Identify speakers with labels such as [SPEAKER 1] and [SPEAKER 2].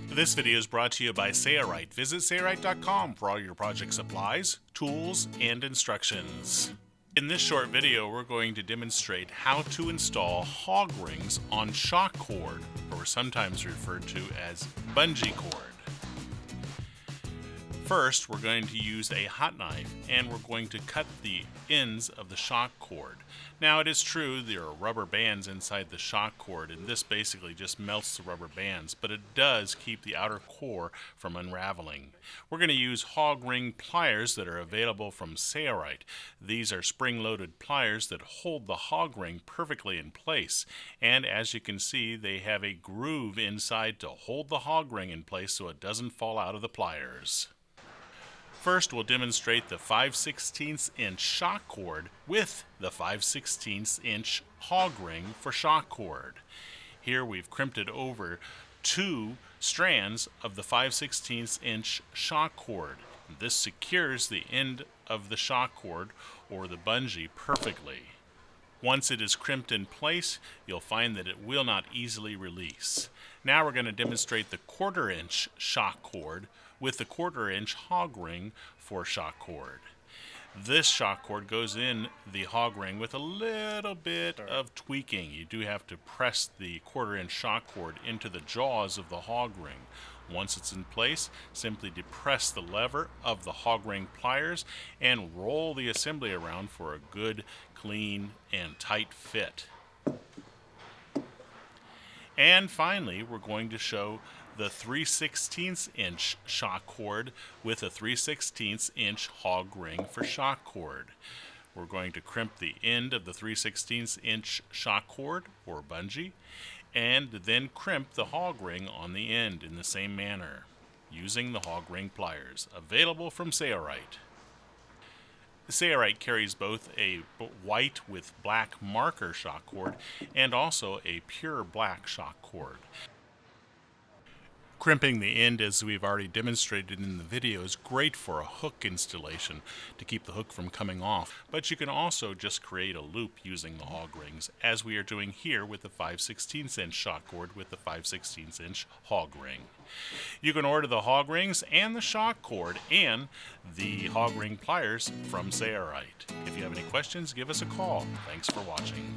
[SPEAKER 1] This video is brought to you by Sayorite. Visit Sayorite.com for all your project supplies, tools, and instructions. In this short video, we're going to demonstrate how to install hog rings on shock cord, or sometimes referred to as bungee cord. First, we're going to use a hot knife and we're going to cut the ends of the shock cord. Now, it is true there are rubber bands inside the shock cord, and this basically just melts the rubber bands, but it does keep the outer core from unraveling. We're going to use Hog Ring Pliers that are available from Sayorite. These are spring-loaded pliers that hold the hog ring perfectly in place, and as you can see, they have a groove inside to hold the hog ring in place so it doesn't fall out of the pliers. First, we'll demonstrate the 5/16 inch shock cord with the 5/16 inch hog ring for shock cord. Here we've crimped it over 2 strands of the 5/16 inch shock cord. This secures the end of the shock cord or the bungee perfectly. Once it is crimped in place, you'll find that it will not easily release. Now we're going to demonstrate the 1/4 inch shock cord with the 1/4 inch hog ring for shock cord. This shock cord goes in the hog ring with a little bit of tweaking. You do have to press the 1/4 inch shock cord into the jaws of the hog ring. Once it's in place, simply depress the lever of the hog ring pliers and roll the assembly around for a good, clean, and tight fit. And finally, we're going to show the 3/16 inch shock cord with a 3/16 inch hog ring for shock cord. We're going to crimp the end of the 3/16 inch shock cord or bungee and then crimp the hog ring on the end in the same manner using the Hog Ring Pliers, available from Sayorite. Sayorite carries both a white with black marker shock cord and also a pure black shock cord. Crimping the end, as we've already demonstrated in the video, is great for a hook installation to keep the hook from coming off, but you can also just create a loop using the hog rings, as we are doing here with the 5/16 inch shock cord with the 5/16 inch hog ring. You can order the hog rings and the shock cord and the hog ring pliers from Sayorite. If you have any questions, give us a call. Thanks for watching.